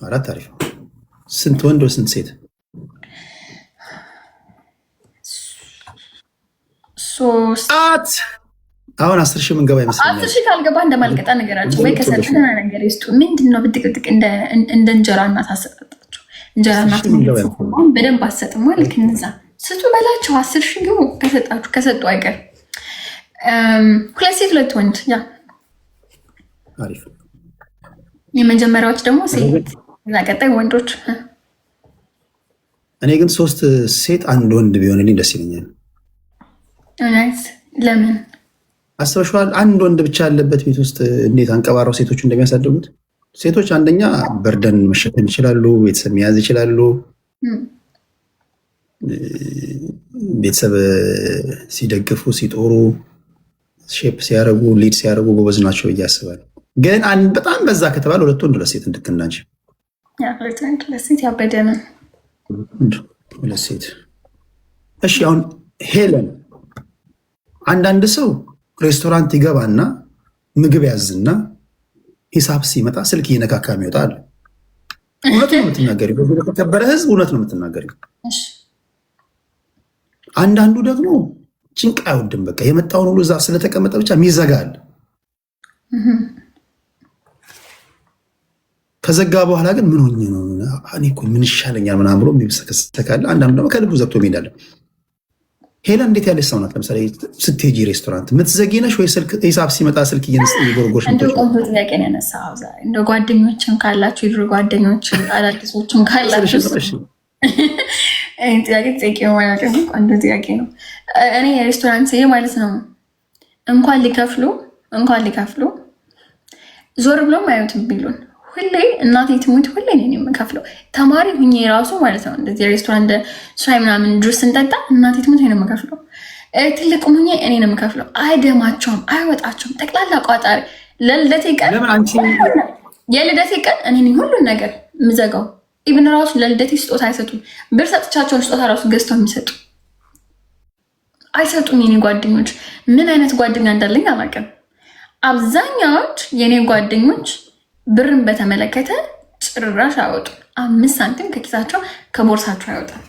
4 አሪፍ ነው። ስንት ወንድ ወይ ስንት ሴት? ሶስት። አሁን 10 ሺህ ምንገባ ይመስለኛል። 10 ሺህ ካልገባ እንደማልቀጣ ነገራቸው ወይ ከሰጠና ነገር ይስጡ። ምንድነው ብጥቅጥቅ እንደ እንጀራ እናት አሰጣጣቸው። እንጀራ እናት በደንብ አሰጥማ። ልክ እነዛ ስጡ በላቸው። 10 ሺህ ግቡ ከሰጣችሁ። ከሰጡ አይቀር 2 ሴት 2 ወንድ። ያ አሪፍ። የመጀመሪያዎች ደግሞ ሴት፣ እዛ ቀጣይ ወንዶች። እኔ ግን 3 ሴት 1 ወንድ ቢሆንልኝ ደስ ይለኛል። ለምን አስበሽዋል? 1 ወንድ ብቻ ያለበት ቤት ውስጥ እንዴት አንቀባራው ሴቶች እንደሚያሳድጉት። ሴቶች አንደኛ በርደን መሸከም ይችላሉ፣ ቤተሰብ መያዝ ይችላሉ። ቤተሰብ ሲደግፉ፣ ሲጦሩ፣ ሼፕ ሲያደርጉ፣ ሊድ ሲያደርጉ ጎበዝ ናቸው ብዬ አስባለሁ። ግን በጣም በዛ ከተባለ 2 ወንድ 2 ሴት እንድክናንች 2 ሴት ያበደ ነው። 2 ሴት። እሺ አሁን ሄለን፣ አንዳንድ ሰው ሬስቶራንት ይገባና ምግብ ያዝና ሂሳብ ሲመጣ ስልክ እየነካካ የሚወጣ አለ። እውነት ነው የምትናገሪው። በተከበረ ህዝብ እውነት ነው የምትናገሪው። አንዳንዱ ደግሞ ጭንቅ አይወድም። በቃ የመጣውን ሁሉ እዛ ስለተቀመጠ ብቻ ሚዘጋል። ከዘጋ በኋላ ግን ምን ሆኜ ነው እኔ እኮ ምን ይሻለኛል ምናምን ብሎ የሚሰከሰካል። አንዳንዱ ደግሞ ከልቡ ዘግቶ ሚሄዳል። ሄለን እንዴት ያለች ሰው ናት? ለምሳሌ ስትሄጂ ሬስቶራንት የምትዘጊ ነሽ ወይ ሂሳብ ሲመጣ ስልክ እየጎረጎሽ? እንደ ቆንጆ ጥያቄ ነው ያነሳው። እንደ ጓደኞችም ካላችሁ የድሮ ጓደኞች አዳዲሶችም ካላችሁ ጥያቄ ነው ማለት ነው። ቆንጆ ጥያቄ ነው። እኔ የሬስቶራንት ሲሄድ ማለት ነው እንኳን ሊከፍሉ ዞር ብሎም አያዩትም ቢሉን ሁሌ እናቴ ትሙት ሁሌ እኔ የምከፍለው። ተማሪ ሁኜ ራሱ ማለት ነው እንደዚህ ሬስቶራንት ሻይ ምናምን ጁስ ስንጠጣ እናቴ ትሙት እኔ ነው የምከፍለው። ትልቅ ሁኜ እኔ ነው የምከፍለው። አይደማቸውም፣ አይወጣቸውም። ጠቅላላ ቋጣሪ። የልደቴ ቀን እኔ ነኝ ሁሉን ነገር የምዘጋው። ኢብን ራሱ ለልደቴ ስጦታ አይሰጡም። ብር ሰጥቻቸውን ስጦታ ራሱ ገዝተው የሚሰጡ አይሰጡም። የኔ ጓደኞች ምን አይነት ጓደኛ እንዳለኝ አላውቅም። አብዛኛዎች የኔ ጓደኞች ብርን በተመለከተ ጭራሽ አያወጡም። 5 ሳንቲም ከኪሳቸው ከቦርሳቸው አይወጣም።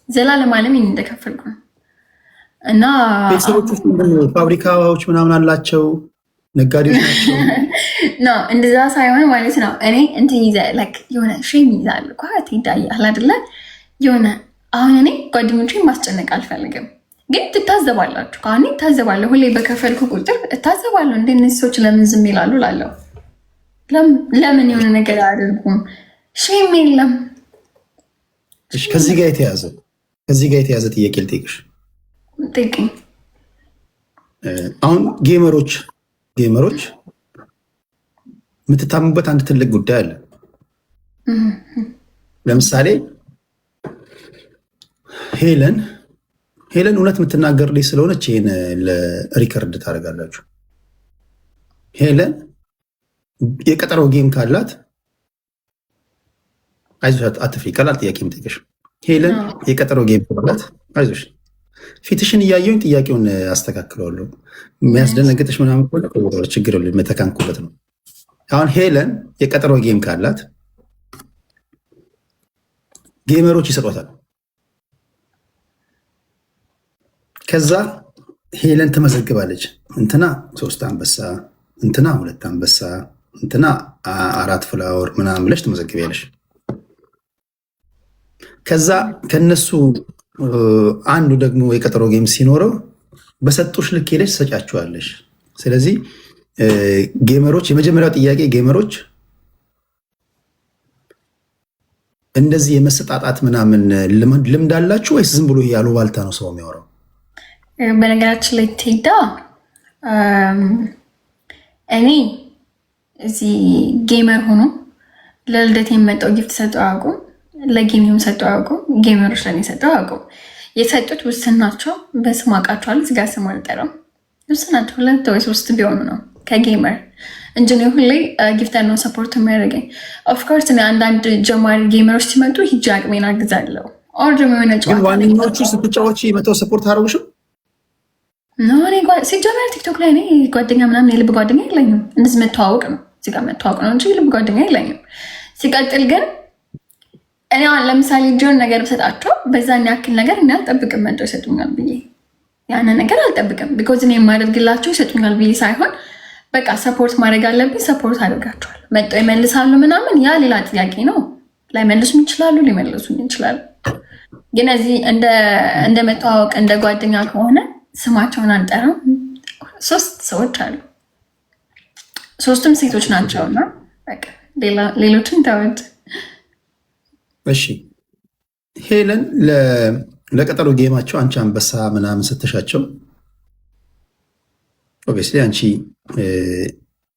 ዘላለም ዓለም ይህን እንደከፈልኩ ነው። እና ቤተሰቦች ፋብሪካዎች ምናምን አላቸው፣ ነጋዴዎች ናቸው። እንደዛ ሳይሆን ማለት ነው እኔ እንትን የሆነ ሼም ይዛል እኮ ትሄዳለህ አይደለ? የሆነ አሁን እኔ ጓደኞቼን ማስጨነቅ አልፈልግም፣ ግን ትታዘባላችሁ። ከአሁን እታዘባለሁ። ሁሌ በከፈልኩ ቁጥር እታዘባለሁ። እንደ እነዚህ ሰዎች ለምን ዝም ይላሉ ላለው ለምን የሆነ ነገር አያደርጉም? ሼም የለም። ከዚህ ጋር የተያዘ ጥያቄ ልጠይቅሽ። ጠይቅኝ። አሁን ጌመሮች የምትታሙበት አንድ ትልቅ ጉዳይ አለ። ለምሳሌ ሄለን እውነት የምትናገር ልጅ ስለሆነች ይህን ለሪከርድ ታደርጋላችሁ። ሄለን የቀጠሮ ጌም ካላት አይዞሽ አትፍሪ። ቀላል ጥያቄ የምጠይቅሽ ሄለን የቀጠሮ ጌም ካላት አይዞሽ፣ ፊትሽን እያየሁኝ ጥያቄውን አስተካክለዋለሁ። የሚያስደነግጥሽ ምናምን ከሆነ ችግር መተካንኩበት ነው። አሁን ሄለን የቀጠሮ ጌም ካላት ጌመሮች ይሰጧታል። ከዛ ሄለን ትመዘግባለች። እንትና 3 አንበሳ፣ እንትና 2 አንበሳ፣ እንትና 4 ፍላወር ምናምን ብለሽ ትመዘግቢያለሽ። ከዛ ከነሱ አንዱ ደግሞ የቀጠሮ ጌም ሲኖረው በሰጡሽ ልክ ሄደሽ ትሰጫቸዋለሽ። ስለዚህ ጌመሮች የመጀመሪያው ጥያቄ ጌመሮች እንደዚህ የመሰጣጣት ምናምን ልምድ አላችሁ ወይስ ዝም ብሎ ያሉባልታ ነው ሰው የሚያወራው? በነገራችን ላይ ትሄዳ እኔ እዚህ ጌመር ሆኖ ለልደት የመጣው ጊፍት ሰጠው አያውቁም። ለጌሚም ሰጠው አያውቁም። ጌመሮች ለኔ ሰጠው አያውቁም። የሰጡት ውስን ናቸው። በስም አውቃቸዋለሁ። እዚጋ ስም አልጠራም። ውስን ናቸው። 2 ወይ 3 ቢሆኑ ነው ከጌመር እንጂ እኔ ሁሌ ጊፍተር ነው ሰፖርት የሚያደርገኝ። ኦፍኮርስ እኔ አንዳንድ ጀማሪ ጌመሮች ሲመጡ ሂጅ አቅሜን አግዛለሁ። ኦር ደግሞ የሆነ ጨዋታ ዋነኞቹ ስትጫወቺ መተው ሰፖርት አደረጉሽም? ሲጀመር ቲክቶክ ላይ እኔ ጓደኛ ምናምን የልብ ጓደኛ የለኝም። እንደዚህ መተዋወቅ ነው፣ እዚጋ መተዋወቅ ነው እንጂ የልብ ጓደኛ የለኝም። ሲቀጥል ግን እኔ አሁን ለምሳሌ ጆን ነገር ብሰጣቸው በዛን ያክል ነገር እኔ አልጠብቅም መጥተው ይሰጡኛል ብዬ ያንን ነገር አልጠብቅም። ቢኮዝ እኔ የማደርግላቸው ይሰጡኛል ብዬ ሳይሆን በቃ ሰፖርት ማድረግ አለብኝ። ሰፖርት አደርጋቸዋል። መጥተው ይመልሳሉ ምናምን ያ ሌላ ጥያቄ ነው። ላይመልሱም ይችላሉ፣ ሊመልሱም ይችላሉ። ግን እዚህ እንደ መተዋወቅ እንደ ጓደኛ ከሆነ ስማቸውን አልጠራም። 3 ሰዎች አሉ፣ 3ቱም ሴቶች ናቸውና በቃ ሌሎችን ተወድ። እሺ ሄለን ለቀጠሮ ጌማቸው አንቺ አንበሳ ምናምን ስትሻቸው ኦብቪየስሊ አንቺ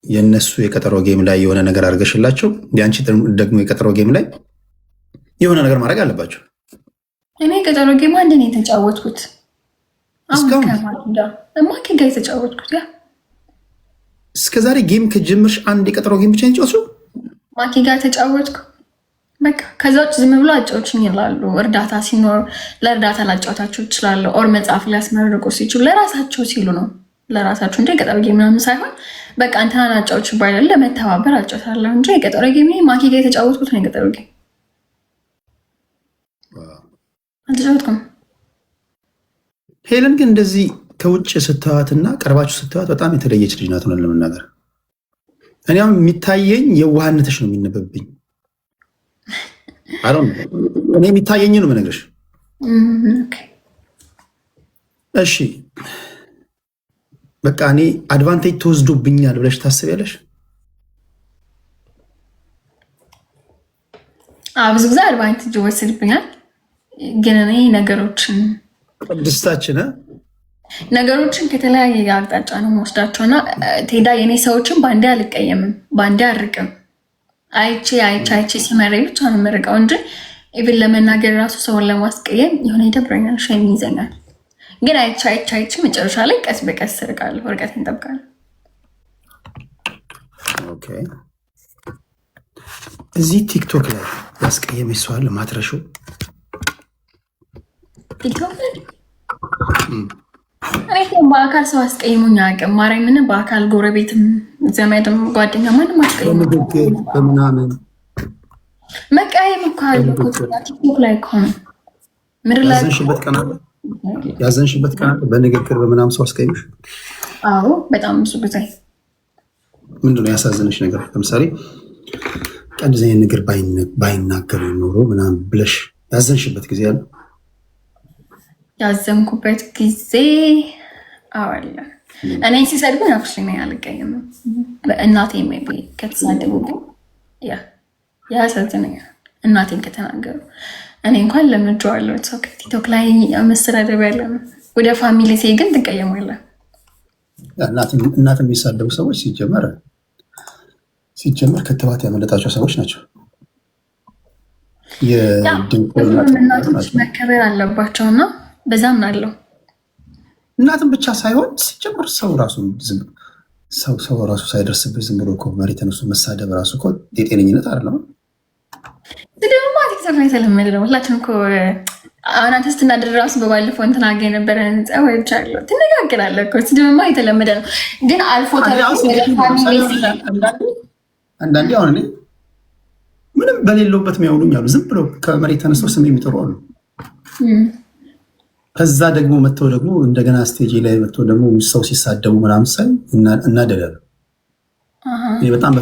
የእነሱ የቀጠሮ ጌም ላይ የሆነ ነገር አድርገሽላቸው የአንቺ ደግሞ የቀጠሮ ጌም ላይ የሆነ ነገር ማድረግ አለባቸው። እኔ የቀጠሮ ጌም አንድ ነው የተጫወትኩት። ማኪ ጋር የተጫወትኩት ያ እስከዛሬ ጌም ከጀምርሽ አንድ የቀጠሮ ጌም ብቻ የተጫወትሽ? ማኪ ጋር ተጫወትኩ። በቃ ከዛ ውጭ ዝም ብሎ አጫዎችኝ ይላሉ። እርዳታ ሲኖር ለእርዳታ ላጫወታቸው ይችላለሁ። ኦር መጽሐፍ ሊያስመርቁ ሲችሉ ለራሳቸው ሲሉ ነው። ለራሳቸው እንጂ የቀጠሮ ጌም ምናምን ሳይሆን በቃ እንትና አጫዎች ይባላል ለመተባበር አጫወታለሁ እንጂ የቀጠሮ ጌም ማኪ ጋር የተጫወትኩት ነው። የቀጠሮ ጌም አልተጫወትኩም። ሄለን ግን እንደዚህ ከውጭ ስተዋትና ቀርባችሁ ስተዋት በጣም የተለየች ልጅ ናት። ሆነን ለመናገር እኔም የሚታየኝ የዋህነትሽ ነው የሚነበብኝ። እኔ የሚታየኝ ነው የምነግርሽ። እሺ በቃ እኔ አድቫንቴጅ ተወስዶብኛል ብለሽ ታስቢያለሽ? ብዙ ጊዜ አድቫንቴጅ ይወስድብኛል፣ ግን እኔ ነገሮችን ከተለያየ አቅጣጫ ነው መወስዳቸው እና ቴዳ የኔ ሰዎችን በአንዴ አልቀየምም፣ በአንዴ አርቅም። አይቼ ሲመረኝ ብቻ ነው የምርቀው እንጂ ኢቭን ለመናገር ራሱ ሰውን ለማስቀየም የሆነ ይደብረኛል፣ ሸም ይዘኛል። ግን አይቼ መጨረሻ ላይ ቀስ በቀስ እርቃለሁ፣ እርቀቴን እጠብቃለሁ። እዚህ ቲክቶክ ላይ ያስቀየመሽ ሰው አለ ማትረሺው? ቲክቶክ ላይ እኔ በአካል ሰው አስቀይሙኝ አያውቅም። ማርያምን በአካል ጎረቤትም ዘመድም ጓደኛ ማንም አስቀይሙኝ በምናምን መቃየም እኮ አለ ቲክቶክ ላይ እኮ ነው። ምድር ላይ ያዘንሽበት ቀን አለ በንግግር በምናምን ሰው አስቀይምሽ? አዎ በጣም ብዙ ጊዜ። ምንድነው ያሳዘነሽ ነገር? ለምሳሌ እንደዚህ አይነት ነገር ባይናገሩ ኖሮ ምናምን ብለሽ ያዘንሽበት ጊዜ አለ? ያዘንኩበት ጊዜ አለ። እኔ ሲሰድቡኝ አክቹዋሊ አልቀየምም። እናቴ ሜቢ ከተሳደቡብኝ ያሳዝነኛል። እናቴን ከተናገሩ እኔ እንኳን ለምጄዋለሁ። ቲክቶክ ላይ መሰዳደብ ያለ ነው። ወደ ፋሚሊ ሴ ግን ትቀየማለህ። እናት የሚሳደቡ ሰዎች ሲጀመር ክትባት ያመለጣቸው ሰዎች ናቸው። እናቶች መከበር አለባቸውና በዛም አለው። እናትም ብቻ ሳይሆን ሲጀመር ሰው ራሱ ሳይደርስበት ዝም ብሎ እኮ መሬት ተነሱ መሳደብ ራሱ እኮ የጤነኝነት አይደለም። ስድብማ ቲክቶክ ላይ የተለመደ ነው። ሁላችንም እኮ አሁን አንተ ስትናደድ ራሱ በባለፈው እንትናገ የነበረ ጸባዮች አለ ትነጋገራለህ እኮ። ስድብማ የተለመደ ነው፣ ግን አልፎ አንዳንዴ አሁን እኔ ምንም በሌለውበት የሚያውሉኝ አሉ። ዝም ብሎ ከመሬት ተነስተው ስም የሚጠሩ አሉ። ከዛ ደግሞ መጥተው ደግሞ እንደገና ስቴጅ ላይ መጥተው ደግሞ ሰው ሲሳደቡ ምናምን ሳይ እናደዳለሁ። በጣም